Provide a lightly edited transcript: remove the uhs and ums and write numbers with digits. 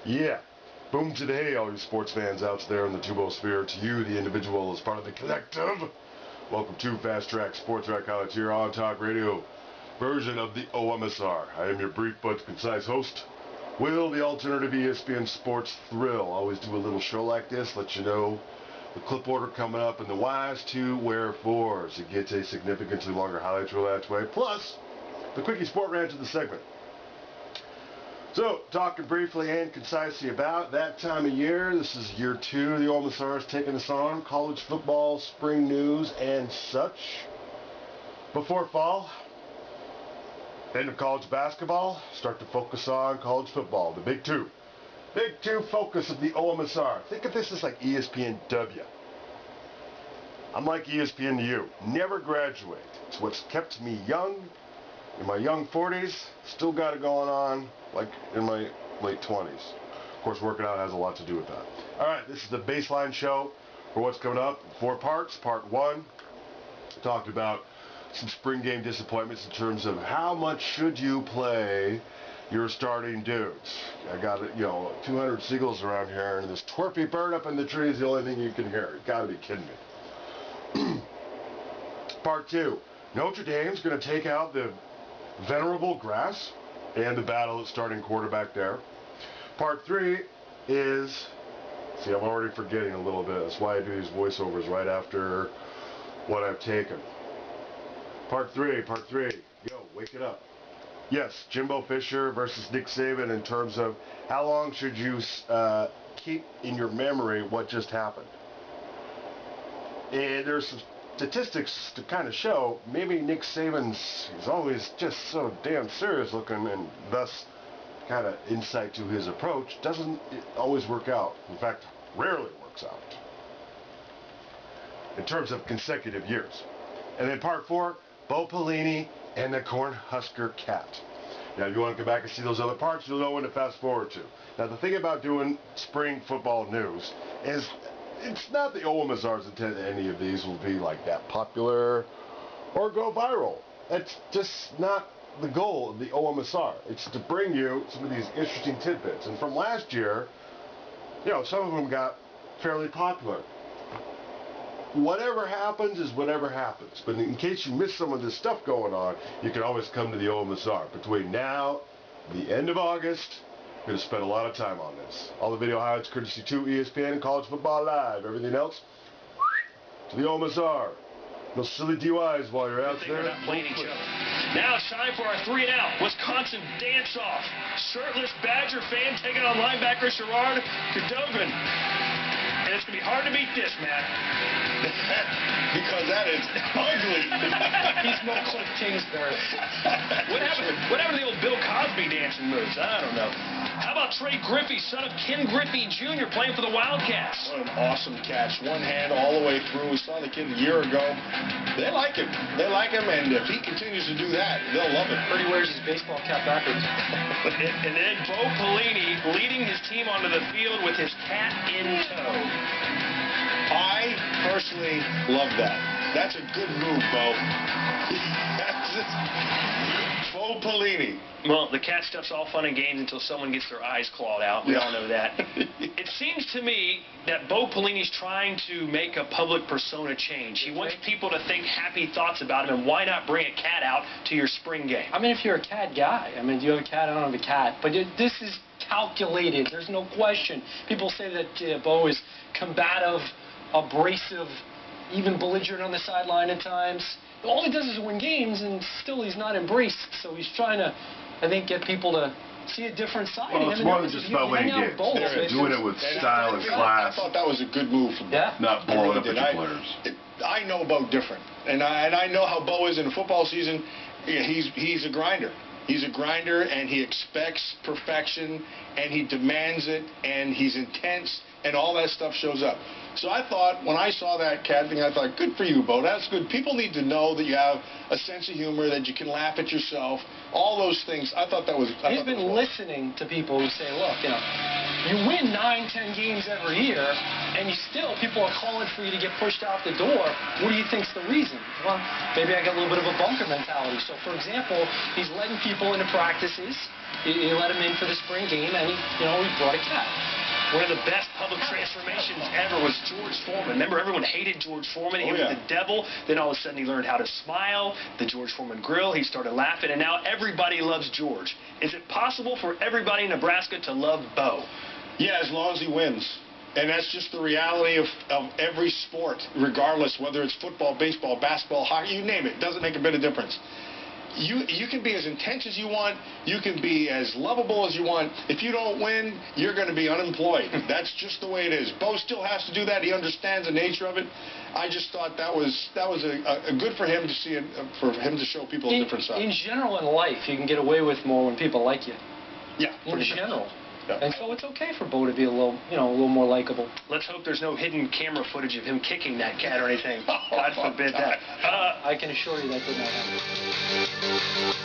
Yeah. Boom today, all you sports fans out there in the Tubosphere. To you, the individual, as part of the collective. Welcome to Fast Track Sports Track College here on Talk Radio, version of the OMSR. I am your brief but concise host, Will, the alternative ESPN Sports Thrill. Always do a little show like this, let you know the clip order coming up and the whys to wherefores. It gets a significantly longer highlight reel that way, plus the quickie sport rant of the segment. So, talking briefly and concisely about that time of year. This is year 2. The OMSR is taking us on. College football, spring news, and such. Before fall, end of college basketball, start to focus on college football. The Big Two. Big Two focus of the OMSR. Think of this as like ESPN W. I'm like ESPN to you. Never graduate. It's what's kept me young. In my young 40s, still got it going on like in my late 20s. Of course, working out has a lot to do with that. All right, this is the baseline show for what's coming up. 4 parts. Part 1, talked about some spring game disappointments in terms of how much should you play your starting dudes. I got 200 seagulls around here, and this twerpy bird up in the tree is the only thing you can hear. You gotta be kidding me. Part 2, Notre Dame's gonna take out the venerable grass and the battle at starting quarterback there. Part 3 is, see, I'm already forgetting a little bit. That's why I do these voiceovers right after what I've taken. Part 3, yo, wake it up. Yes, Jimbo Fisher versus Nick Saban in terms of how long should you keep in your memory what just happened. And there's some statistics to kind of show maybe Nick Saban's, he's always just so damn serious looking, and thus kind of insight to his approach doesn't always work out. In fact, rarely works out in terms of consecutive years. And then part 4, Bo Pelini and the Cornhusker Cat. Now, if you want to go back and see those other parts, you'll know when to fast forward to. Now, the thing about doing spring football news is it's not the OMSR's intent that any of these will be like that popular or go viral. That's just not the goal of the OMSR. It's to bring you some of these interesting tidbits. And from last year, some of them got fairly popular. Whatever happens is whatever happens. But in case you miss some of this stuff going on, you can always come to the OMSR. Between now and the end of August, we're going to spend a lot of time on this. All the video highlights courtesy to ESPN and College Football Live. Everything else to the OMSR. No silly DUIs while you're out there. Now it's time for our 3 and out. Wisconsin dance-off. Shirtless Badger fan taking on linebacker Sherrod Cadogan. And it's going to be hard to beat this, Matt. Because that is ugly. He's no Cliff Kingsbury. What happened to the old Bill Cosby dancing moves? I don't know. How about Trey Griffey, son of Ken Griffey Jr., playing for the Wildcats? What an awesome catch. One hand all the way through. We saw the kid a year ago. They like him. They like him, and if he continues to do that, they'll love it. But he wears his baseball cap backwards. And then Bo Pelini leading his team onto the field with his cat in tow. I personally love that. That's a good move, Bo. Bo Pelini. Well, the cat stuff's all fun and games until someone gets their eyes clawed out. We all know that. It seems to me that Bo Pelini's trying to make a public persona change. He wants people to think happy thoughts about him, and why not bring a cat out to your spring game? I mean, if you're a cat guy, I mean, do you have a cat? I don't have a cat. But this is calculated. There's no question. People say that Bo is combative, abrasive, even belligerent on the sideline at times. All he does is win games, and still he's not embraced. So he's trying to, I think, get people to see a different side of him. It's more than just about winning games. Doing it with style and class. I thought that was a good move from him. Not blowing up at your players. I know Bo different, and I know how Bo is in a football season. He's a grinder. He's a grinder, and he expects perfection, and he demands it, and he's intense, and all that stuff shows up. So I thought, when I saw that cat thing, I thought, good for you, Bo. That's good. People need to know that you have a sense of humor, that you can laugh at yourself, all those things. I thought that was... He's been listening to people who say, look, You win 9-10 games every year, and people are calling for you to get pushed out the door. What do you think's the reason? Well, maybe I got a little bit of a bunker mentality. So, for example, he's letting people into practices. He let him in for the spring game, and he brought a cat. One of the best public transformations ever was George Foreman. Remember, everyone hated George Foreman. He was the devil. Then all of a sudden he learned how to smile. The George Foreman grill. He started laughing, and now everybody loves George. Is it possible for everybody in Nebraska to love Bo? Yeah, as long as he wins. And that's just the reality of every sport, regardless whether it's football, baseball, basketball, hockey, you name it. It doesn't make a bit of difference. You can be as intense as you want. You can be as lovable as you want. If you don't win, you're going to be unemployed. That's just the way it is. Bo still has to do that. He understands the nature of it. I just thought that was a good for him to see it, for him to show people a different side. In general, in life, you can get away with more when people like you. Yeah, in general. Yeah. And so it's okay for Bo to be a little more likable. Let's hope there's no hidden camera footage of him kicking that cat or anything. God forbid that. I can assure you that did not happen.